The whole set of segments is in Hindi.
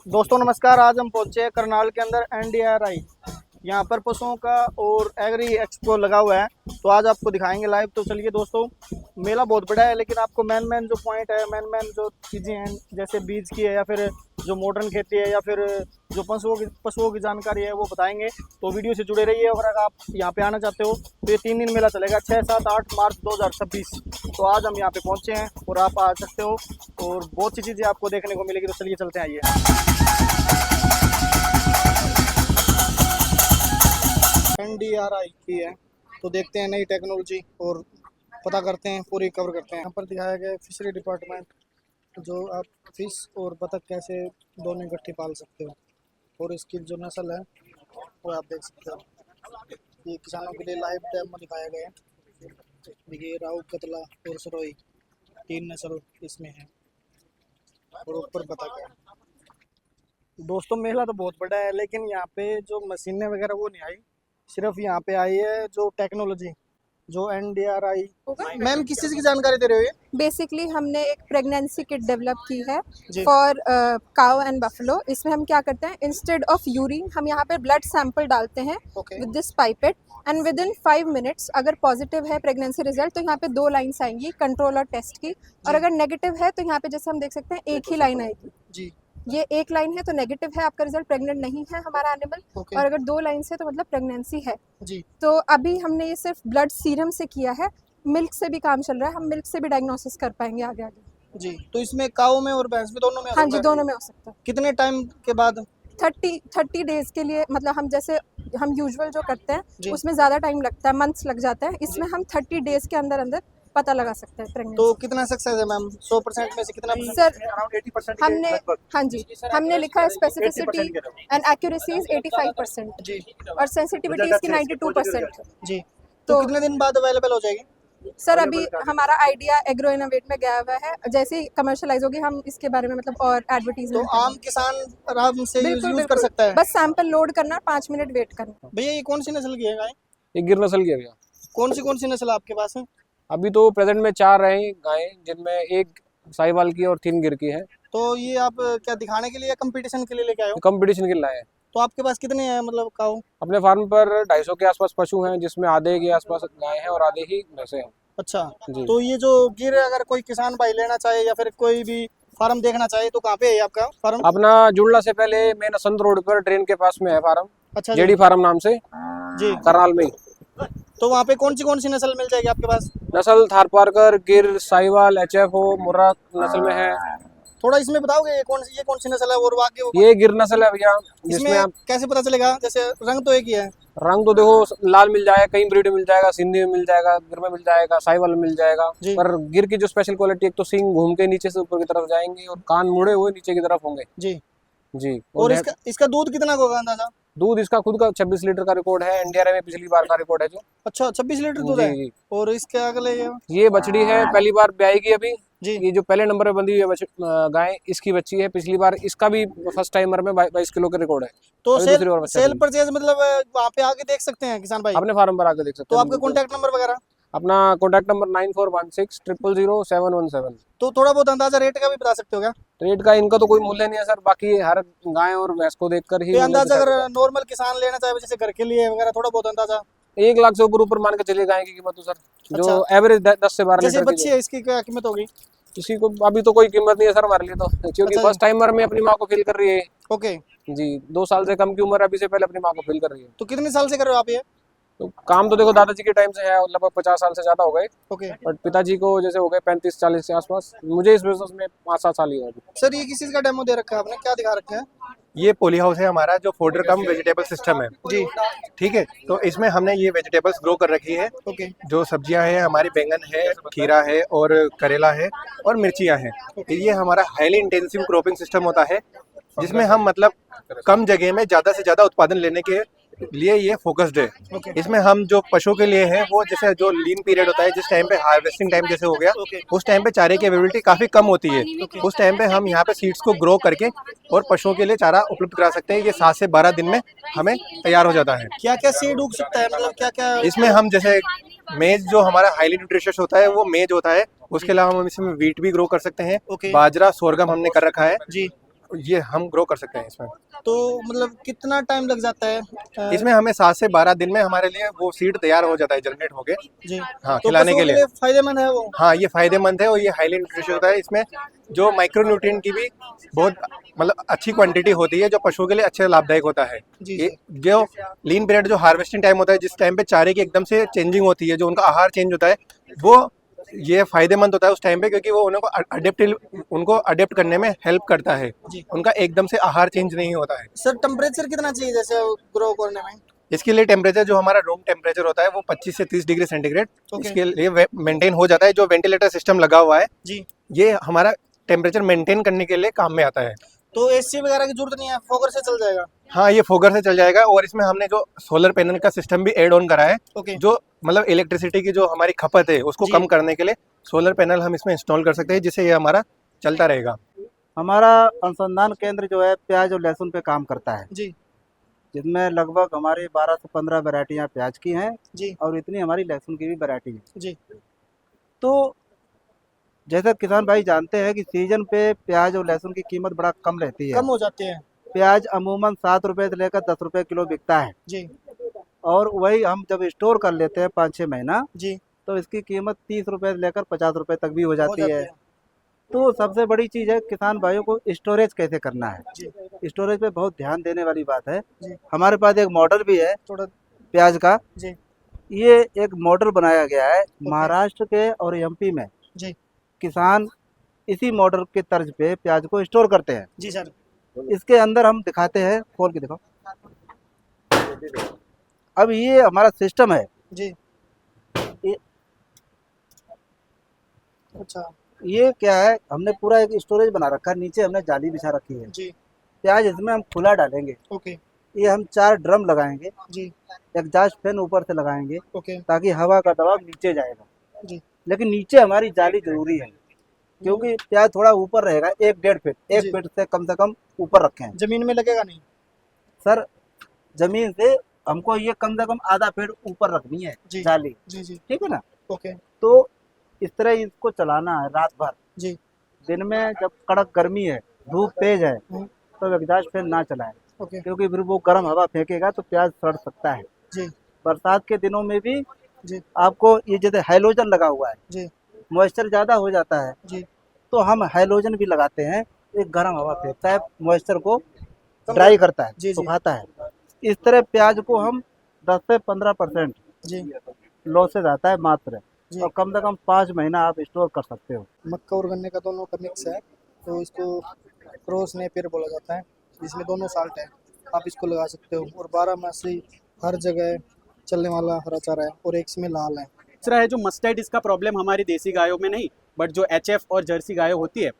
दोस्तों नमस्कार। आज हम पहुंचे करनाल के अंदर NDRI यहाँ पर पशुओं का और एग्री एक्सपो लगा हुआ है, तो आज आपको दिखाएंगे लाइव। तो चलिए दोस्तों, मेला बहुत बड़ा है लेकिन आपको मेन जो पॉइंट है, मेन जो चीज़ें हैं जैसे बीज की है या फिर जो मॉडर्न खेती है या फिर जो पशुओं की जानकारी है वो बताएंगे। तो वीडियो से जुड़े रहिए। और अगर आप यहाँ पे आना चाहते हो तो ये 3 दिन मेला चलेगा, 6, 7, 8 मार्च 2026। तो आज हम यहाँ पे पहुँचे हैं और आप आ सकते हो और बहुत सी चीज़ें आपको देखने को मिलेगी। तो चलिए चलते हैं, आइए। NDRI की है तो देखते हैं नई टेक्नोलॉजी और पता करते हैं, पूरी कवर करते हैं। यहाँ पर दिखाया गया फिशरी डिपार्टमेंट, जो आप फिश और बतख कैसे दोनों इकट्ठी पाल सकते हो और इसकी जो नस्ल है वो आप देख सकते हो। ये किसानों के लिए लाइव डेमो दिखाया गया है। देखिए राहु, कतला और सरोई 3 नस्ल इसमें है और ऊपर बतख है। दोस्तों मेला तो बहुत बड़ा है लेकिन यहाँ पे जो मशीनें वगैरह वो नहीं आई, सिर्फ यहाँ पे आई है जो टेक्नोलॉजी, जो NDRI। मैम किस चीज़ की जानकारी दे रहे हो ये? बेसिकली हमने एक प्रेगनेंसी किट डेवलप की है फॉर काउ एंड बफलो। इसमें हम क्या करते हैं, इंस्टेड ऑफ यूरिन हम यहाँ पे ब्लड सैंपल डालते हैं with this pipette, and with in 5 minutes अगर पॉजिटिव है प्रेगनेंसी रिजल्ट तो यहाँ पे 2 लाइन्स आएंगी कंट्रोल और टेस्ट की, और अगर नेगेटिव है तो यहाँ पे जैसे हम देख सकते हैं एक ही लाइन आएगी जी। ये 1 लाइन है तो नेगेटिव है, आपका रिजल्ट प्रेग्नेंट नहीं है हमारा एनिमल। और अगर 2 लाइन है तो मतलब प्रेगनेंसी है जी। तो अभी हमने ये सिर्फ ब्लड सीरम से किया है, मिल्क से भी काम चल रहा है, हम मिल्क से भी डायग्नोसिस कर पाएंगे आगे जी। तो इसमें काऊ में और भैंस में दोनों में? हाँ जी, दोनों में हो सकता है। कितने टाइम के बाद? 30 डेज के लिए, मतलब हम जैसे हम यूजुअल जो करते हैं उसमें ज़्यादा टाइम लगता है, मंथ्स लग जाता है, इसमें हम 30 डेज के अंदर अंदर पता लगा सकते हैं प्रेगनेंसी। तो कितना सक्सेस है मैम? 100% में से कितना? सर 80% हाँ जी, हमने लिखा है स्पेसिफिसिटी एंड एक्यूरेसी 85% जी, और सेंसिटिविटी इसकी 92% जी। तो कितने दिन बाद अवेलेबल हो जाएगी? सर अभी हमारा आइडिया एग्रो इनोवेट में गया हुआ है, जैसे ही कमर्शलाइज होगी हम इसके बारे में मतलब और एडवर्टीजमेंट। तो आम किसान आराम से यूज कर सकता है? बस सैंपल लोड करना, 5 मिनट वेट करना। भैया ये कौन सी नस्ल की है गाय? ये गिर नस्ल की है भैया। कौन सी नस्ल आपके पास है? अभी तो प्रेजेंट में 4 रहे गायें, जिनमें 1 साहिवाल की और 3 गिर की है। तो ये आप क्या दिखाने के लिए या कंपटीशन के लिए लेके आए हो? कंपटीशन के लिए लाए हैं। तो आपके पास कितने हैं मतलब काऊ? अपने फार्म पर 250 के आसपास पशु हैं, जिसमें आधे के आसपास गाय हैं और आधे ही भैंसे हैं। अच्छा जी। तो ये जो गिर अगर कोई किसान भाई लेना चाहे या फिर कोई भी फार्म देखना चाहे तो कहाँ पे है आपका फार्म? अपना जुड़ला से पहले मेन असंत रोड पर ट्रेन के पास में है फार्म। अच्छा जेडी फार्म नाम से जी, करनाल में। तो वहाँ पे कौन सी नस्ल मिल जाएगी आपके पास? नस्ल थारपारकर, गिर, साहिवाल, HF मुर्रा नस्ल में है। थोड़ा इसमें बताओगे ये कौन सी नस्ल है और आगे? ये गिर नस्ल है भैया। इसमें आप कैसे पता चलेगा? जैसे रंग तो एक ही है। रंग तो देखो लाल मिल जाएगा, कई ब्रीड में मिल जाएगा, सिंधी में मिल जाएगा, गिर में मिल जाएगा, साहिवाल में मिल जाएगा। पर गिर की जो स्पेशल क्वालिटी, एक तो सींग घूम के नीचे से ऊपर की तरफ जाएंगे और कान मुड़े हुए नीचे की तरफ होंगे जी जी। और इसका दूध कितना होगा अंदाजा? दूध इसका खुद का 26 लीटर का रिकॉर्ड है, NDRI में पिछली बार का रिकॉर्ड है जो। अच्छा 26 लीटर दूध है। और इसके अगले ये बछड़ी है, पहली बार ब्याएगी अभी जी। ये जो पहले नंबर पे बंधी हुई है गाय, इसकी बच्ची है, पिछली बार इसका भी फर्स्ट टाइमर में 22 किलो का रिकॉर्ड है। तो सेल परचेज मतलब वहाँ पे आके देख सकते हैं किसान भाई? अपने फार्म पर आके देख सकते हैं। तो आपका कॉन्टैक्ट नंबर वगैरह? अपना कॉन्टैक्ट नंबर 9416 000 717। तो थोड़ा बहुत अंदाजा रेट का भी बता सकते हो क्या? रेट का इनका तो कोई मूल्य नहीं है सर, बाकी हर गाय और भैंस को देखकर ही अंदाजा। अगर नॉर्मल किसान लेना चाहे जैसे घर के लिए वगैरह, थोड़ा बहुत अंदाजा 1 लाख से ऊपर मान के चलिए गाय की कीमत तो सर। जो एवरेज 10 से 12 लीटर बच्ची है इसकी क्या कीमत होगी? किसी को अभी तो कोई कीमत नहीं है सर हमारे लिए तो, क्योंकि फर्स्ट टाइमर में अपनी माँ को फील कर रही है। ओके जी, 2 साल से कम की उम्र अभी से पहले अपनी माँ को फील कर रही है। तो कितने साल से कर रहे हो आप ये? तो काम तो देखो दादाजी के टाइम से है, लगभग 50 साल से ज्यादा हो गए। ओके। बट पिताजी को जैसे हो गए 35-40 के आसपास, मुझे इस बिजनेस में 5-7 साल ही हुए। सर ये किस चीज का डेमो दे रखा है आपने, क्या दिखा रखा है? ये पोली हाउस है हमारा, जो फोडर कम वेजिटेबल सिस्टम है जी। ठीक है, तो इसमें हमने ये वेजिटेबल्स ग्रो कर रखी है। ओके। जो सब्जियां हैं हमारी, बैंगन है, खीरा है और करेला है और मिर्चियां हैं। ये हमारा हाईली इंटेंसिव क्रॉपिंग सिस्टम होता है, जिसमें हम मतलब कम जगह में ज़्यादा से ज़्यादा उत्पादन लेने के लिए ये फोकस्ड है। इसमें हम जो पशुओं के लिए है, वो जैसे जो लीन पीरियड होता है, जिस टाइम पे हार्वेस्टिंग टाइम जैसे हो गया, उस टाइम पे चारे की अवेलेबिलिटी काफी कम होती है। उस टाइम पे हम यहाँ पे सीड्स को ग्रो करके और पशुओं के लिए चारा उपलब्ध करा सकते हैं। ये 7 से 12 दिन में हमें तैयार हो जाता है। क्या क्या सीड उग सकता है, मतलब क्या क्या इसमें? हम जैसे मेज जो हमारा हाईली न्यूट्रिशियस होता है वो मेज होता है। उसके अलावा हम इसमें वीट भी ग्रो कर सकते हैं। बाजरा, सोरगम हमने कर रखा है जी। ये हम ग्रो कर सकते हैं इसमें। तो मतलब कितना टाइम लग जाता है इसमें हमें 7 से 12 दिन में हमारे लिए वो सीड तैयार हो जाता है, जनरेट हो गए। जी। हाँ, तो खिलाने पशुओं के लिए। फायदेमंद है वो। हाँ, ये फायदेमंद है और ये हाईली न्यूट्रिशियस होता है। इसमें जो माइक्रो न्यूट्रिएंट की भी बहुत मतलब अच्छी क्वांटिटी होती है, जो पशुओं के लिए अच्छे लाभदायक होता है। जी, ये जो लीन पीरियड, जो हार्वेस्टिंग टाइम होता है, जिस टाइम पे चारे की एकदम से चेंजिंग होती है, जो उनका आहार चेंज होता है, वो ये फायदेमंद होता है उस टाइम पे, क्योंकि वो उनको अडेप्ट करने में हेल्प करता है। जी। उनका एकदम से आहार चेंज नहीं होता है। सर टेम्परेचर कितना चाहिए जैसे ग्रो करने में? इसके लिए टेम्परेचर जो हमारा रूम टेम्परेचर होता है वो 25 से 30 डिग्री सेंटीग्रेड ओके। इसके लिए मेंटेन हो जाता है। जो वेंटिलेटर सिस्टम लगा हुआ है जी। ये हमारा टेम्परेचर मेंटेन करने के लिए काम में आता है। तो एसी वगैरह की जरूरत नहीं है, फोगर से चल जाएगा? हाँ, ये फोगर से चल जाएगा। और इसमें हमने जो सोलर पैनल का सिस्टम भी ऐड ऑन करा है, ओके। जो मतलब इलेक्ट्रिसिटी की जो हमारी खपत है उसको जी। कम करने के लिए सोलर पैनल हम इसमें इंस्टॉल कर सकते हैं, जिससे ये हमारा चलता रहेगा। हमारा अनुसंधान केंद्र जो है प्याज और लहसुन पे काम करता है, जी। जिसमें लगभग हमारी 12 से 15 वैरायटियाँ प्याज की हैं जी। और इतनी हमारी लहसुन की भी वैरायटी है। जी। तो जैसा किसान भाई जानते हैं कि सीजन पे प्याज और लहसुन की कीमत बड़ा कम रहती है। कम हो जाते हैं। प्याज अमूमन 7 रुपए से लेकर 10 रुपए किलो बिकता है जी। और वही हम जब स्टोर कर लेते हैं 5-6 महीना, जी। तो इसकी कीमत 30 रुपए से लेकर 50 रुपए तक भी हो हो जाती जाते है। हैं। तो सबसे बड़ी चीज़ है किसान भाइयों को स्टोरेज कैसे करना है। जी। स्टोरेज पे बहुत ध्यान देने वाली बात है। जी। हमारे पास एक मॉडल भी है थोड़ा। प्याज का। जी। ये एक मॉडल बनाया गया है महाराष्ट्र के और एमपी में। जी। किसान इसी मॉडल के तर्ज पे प्याज को स्टोर करते हैं। जी सर। इसके अंदर हम दिखाते हैं, खोल के देखो। अब ये हमारा सिस्टम है। जी। ये अच्छा। ये क्या है, हमने पूरा एक स्टोरेज बना रखा है, नीचे हमने जाली बिछा रखी है। जी। प्याज इसमें हम खुला डालेंगे। ओके। ये हम 4 ड्रम लगाएंगे, जी। एग्जॉस्ट फैन ऊपर से लगाएंगे ओके। ताकि हवा का दबाव नीचे जाएगा। जी। लेकिन नीचे हमारी जाली जरूरी है, क्योंकि प्याज थोड़ा ऊपर रहेगा, 1-1.5 फीट, 1 जी। फीट से कम ऊपर रखें। जमीन में लगेगा नहीं? सर जमीन से हमको ये कम से कम आधा फीट ऊपर रखनी है जी। जाली, जी। जी। ठीक है ना। ओके। तो इस तरह इसको चलाना है रात भर। जी। दिन में जब कड़क गर्मी है, धूप तेज है, तो एग्जॉस्ट फैन ना चलाएं, ओके। क्योंकि फिर वो गर्म हवा फेंकेगा तो प्याज सड़ सकता है। जी। बरसात के दिनों में भी जी। आपको ये जैसे हैलोजन लगा हुआ है, जी। मॉइस्चर ज़्यादा हो जाता है, जी। तो हम हैलोजन भी लगाते हैं। एक गर्म हवा फेंकता है, मॉइस्चर को ड्राई करता है, जी। जी। सुखाता है। इस तरह प्याज को हम 10 से 15% जी। लॉसेज आता है मात्र, जी। और कम से कम 5 महीना आप स्टोर कर सकते हो। मक्का और गन्ने का दोनों का मिक्स है, तो इसको क्रॉस नेपियर बोला जाता है। इसमें दोनों साल्ट है, आप इसको लगा सकते हो। और 12 मासी हर जगह चलने वाला हरा चारा है, और एक इसमें लाल है। दूसरा है जो मस्टैटिस का प्रॉब्लम हमारी देसी गायों में नहीं, बट जो एचएफ और जर्सी गायों होती है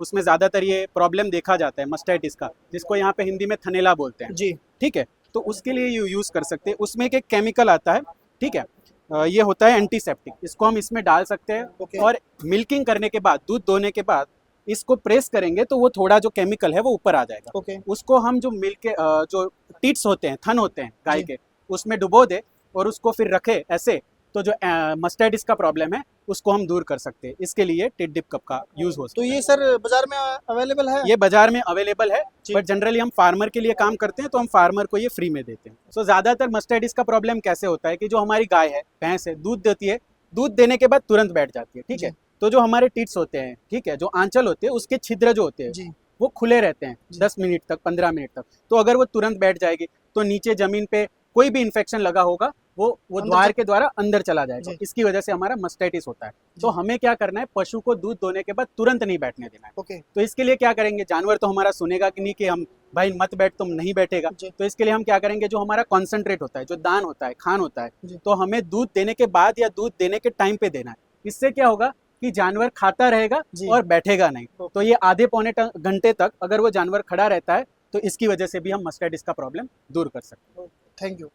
उसमें ज़्यादातर ये प्रॉब्लम देखा जाता है मस्टैटिस का, जिसको यहाँ पे हिंदी में थनेला बोलते हैं। जी। ठीक है, तो उसके लिए यूज़ कर सकते हैं। उसमें एक केमिकल आता है, ठीक है, ये होता है एंटीसेप्टिक। इसको हम इसमें डाल सकते हैं। ओके। और मिल्किंग करने के बाद, दूध दोने के बाद इसको प्रेस करेंगे तो वो थोड़ा जो केमिकल है वो ऊपर आ जाएगा। ओके। उसको हम जो मिल्क के जो टिट्स होते हैं, थन होते हैं गाय जी। के, उसमें डुबो दे और उसको फिर रखे ऐसे, तो जो मस्टैटिस का प्रॉब्लम है उसको हम दूर कर सकते हैं। इसके लिए टिट डिप कप का यूज हो सकता तो ये सर बाजार में अवेलेबल है? है। ये बाजार में अवेलेबल है, जी। बट जनरली हम फार्मर के लिए काम करते हैं, तो हम फार्मर को ये फ्री में देते हैं। सो ज्यादातर मस्टैटिस का प्रॉब्लम कैसे होता है कि जो हमारी गाय है, भैंस है, दूध देती है, दूध देने के बाद तुरंत बैठ जाती है, ठीक है। तो जो हमारे टिट्स होते हैं, ठीक है, जो आंचल होते हैं, उसके छिद्र जो होते हैं जी। वो खुले रहते हैं 10 मिनट तक, 15 मिनट तक। तो अगर वो तुरंत बैठ जाएगी तो नीचे जमीन पे कोई भी इन्फेक्शन लगा होगा वो अंदर द्वार के द्वारा अंदर चला जाएगा। जी। इसकी वजह से हमारा मस्टैटिस होता है। तो हमें क्या करना है, पशु को दूध दोने के बाद तुरंत नहीं बैठने देना है। ओके। तो इसके लिए क्या करेंगे, जानवर तो हमारा सुनेगा कि नहीं कि हम भाई मत बैठ, तुम नहीं बैठेगा। जी। तो इसके लिए हम क्या करेंगे, जो हमारा कॉन्सेंट्रेट होता है, जो दान होता है, खान होता जी। है, तो हमें दूध देने के बाद या दूध देने के टाइम पे देना है। इससे क्या होगा कि जानवर खाता रहेगा जी। और बैठेगा नहीं। तो ये आधे पौने घंटे तक अगर वो जानवर खड़ा रहता है तो इसकी वजह से भी हम मस्टैटिस का प्रॉब्लम दूर कर सकते हैं। Thank you.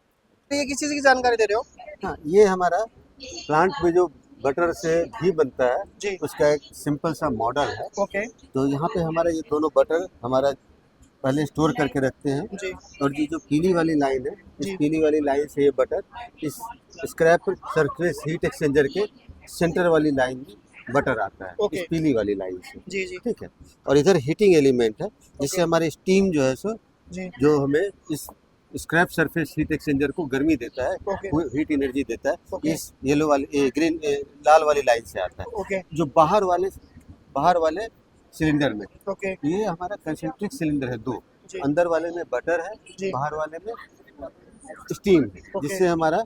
ये किस चीज़ की जानकारी दे रहे हो? हाँ, ये हमारा प्लांट में जो बटर से घी बनता है जी। उसका एक सिंपल सा मॉडल है। ओके। तो यहाँ पे हमारा ये दोनों बटर हमारा पहले स्टोर करके रखते हैं, जी। और ये जो पीली वाली लाइन है, जी। इस पीली वाली लाइन से ये बटर इस स्क्रैप सरफेस हीट एक्सचेंजर के सेंटर वाली लाइन में बटर आता है ओके। इस पीली वाली लाइन से, जी जी ठीक है। और इधर हीटिंग एलिमेंट है जिससे हमारे स्टीम जो है सो जी जो हमें इस स्क्रैप सरफेस हीट एक्सचेंजर को गर्मी देता है, ओके हीट एनर्जी देता है। ओके। इस येलो वाली ग्रीन लाल वाली लाइन से आता है, ओके जो बाहर वाले सिलेंडर में, ओके ये हमारा कंसेंट्रिक सिलेंडर है दो, जी अंदर वाले में बटर है, जी बाहर वाले में स्टीम है, ओके। जिससे हमारा,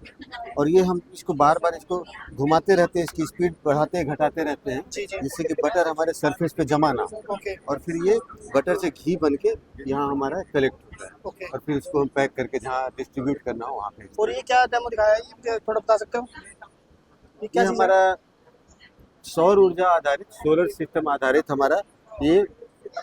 और ये हम इसको बार बार इसको घुमाते रहते हैं, इसकी स्पीड बढ़ाते घटाते रहते हैं, जी जी जिससे कि बटर हमारे सरफेस पे जमा ना हो, ओके और फिर ये बटर से घी बन के यहाँ हमारा कलेक्ट होता है, ओके। और फिर इसको हम पैक करके जहाँ डिस्ट्रीब्यूट करना हो वहाँ पे। और ये क्या डेमो दिखाया है, ये थोड़ा बता सकते हो ये क्या ये चीज़ है? हमारा सौर ऊर्जा आधारित, सोलर सिस्टम आधारित हमारा ये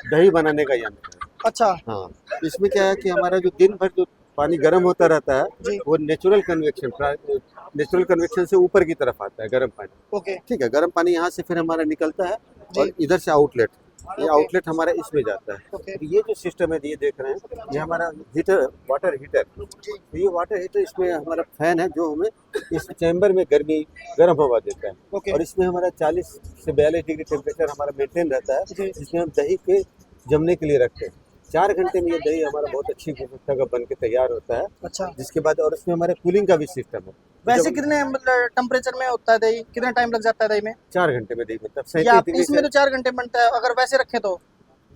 दही बनाने का यंत्र है। अच्छा हाँ, इसमें क्या है कि हमारा जो दिन भर जो पानी गर्म होता रहता जी। है वो नेचुरल कन्वेक्शन से ऊपर की तरफ आता है गर्म पानी, ओके ठीक है। गर्म पानी यहाँ से फिर हमारा निकलता है जी। और इधर से आउटलेट, ये ओके। आउटलेट हमारा इसमें जाता है। ओके तो ये जो सिस्टम है ये देख रहे हैं, ये हमारा हीटर, वाटर हीटर, जी तो ये वाटर हीटर, इसमें हमारा फैन है जो हमें इस चैम्बर में गर्म हवा देता है, ओके और इसमें हमारा 40 से 42 डिग्री टेम्परेचर हमारा मेंटेन रहता है, जी। जिसमें हम दही के जमने के लिए रखते हैं। 4 घंटे में ये दही हमारा बहुत अच्छी गुणवत्ता का बन के तैयार होता है। अच्छा जिसके बाद, और इसमें हमारे कूलिंग का भी सिस्टम है। वैसे जब कितने मतलब टेम्परेचर में होता है दही, कितना टाइम लग जाता है दही में? 4 घंटे में दही बनता है, या 37 डिग्री इसमें से तो 4 घंटे बनता है, अगर वैसे रखे तो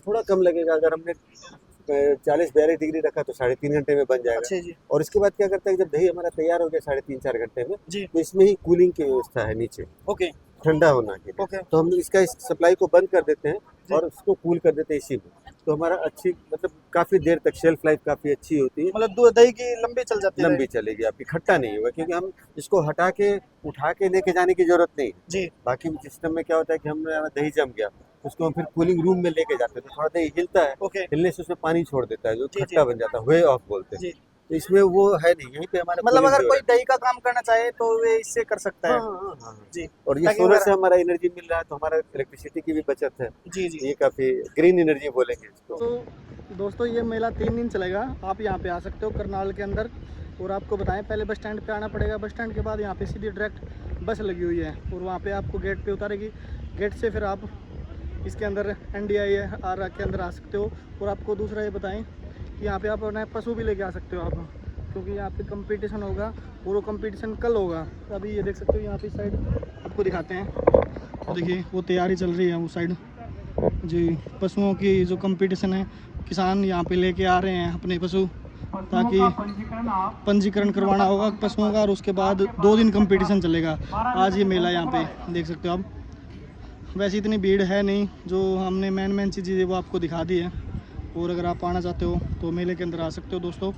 थोड़ा कम लगेगा। अगर हमने 40-42 डिग्री रखा तो 3.5 घंटे में बन जाएगा। अच्छे जी और इसके बाद क्या करता है, जब दही हमारा तैयार हो गया 3.5-4 घंटे में, जी तो इसमें ही कूलिंग की व्यवस्था है नीचे, ओके ठंडा होना के लिए। ओके तो हम इसका इस सप्लाई को बंद कर देते हैं और उसको कूल कर देते हैं इसी में। तो हमारा अच्छी, मतलब काफ़ी देर तक शेल्फ लाइफ काफ़ी अच्छी होती है, मतलब दही की लंबी चल जाती है लंबी चलेगी, आपकी खट्टा नहीं होगा, क्योंकि हम इसको हटा के उठा के लेके जाने की जरूरत नहीं है। जी बाकी सिस्टम में क्या होता है कि हम दही जम गया, उसको हम फिर कूलिंग रूम में लेके जाते हैं, तो थोड़ा दही हिलता है, ओके हिलने से उसमें पानी छोड़ देता है, जो जी, खट्टा बन जाता है, वे ऑफ बोलते हैं। जी तो इसमें वो है नहीं, यहीं पे हमारा मतलब cooling अगर जो कोई है। दही का काम करना चाहे तो वे इससे कर सकता है। हाँ, हाँ, हाँ, हाँ। जी और ये ताकि सोलर वगैरह- से हमारा एनर्जी मिल रहा है, तो हमारा इलेक्ट्रिसिटी की भी बचत है, जी जी ये काफ़ी ग्रीन एनर्जी बोलेंगे इसको। तो दोस्तों ये मेला 3 दिन चलेगा, आप यहाँ पे आ सकते हो करनाल के अंदर। और आपको बताएं, पहले बस स्टैंड पे आना पड़ेगा, बस स्टैंड के बाद यहाँ पे सीधी डायरेक्ट बस लगी हुई है और वहाँ पे आपको गेट पे उतारेगी, गेट से फिर आप इसके अंदर NDIR के अंदर आ सकते हो। और आपको दूसरा ये बताएं कि यहाँ पे आप अपना पशु भी लेके आ सकते हो आप, क्योंकि यहाँ पे कंपटीशन होगा और वो कंपटीशन कल होगा। अभी ये देख सकते हो यहाँ पे साइड आपको दिखाते हैं, तो देखिए वो तैयारी चल रही है वो साइड जी, पशुओं की जो कंपटीशन है, किसान यहाँ पे लेके आ रहे हैं अपने पशु, ताकि पंजीकरण करवाना होगा पशुओं का, और उसके बाद 2 दिन कंपटीशन चलेगा। आज ये मेला यहाँ पे देख सकते हो आप। वैसे इतनी भीड़ है नहीं, जो हमने मेन चीज़ें वो आपको दिखा दी है। और अगर आप आना चाहते हो तो मेले के अंदर आ सकते हो दोस्तों।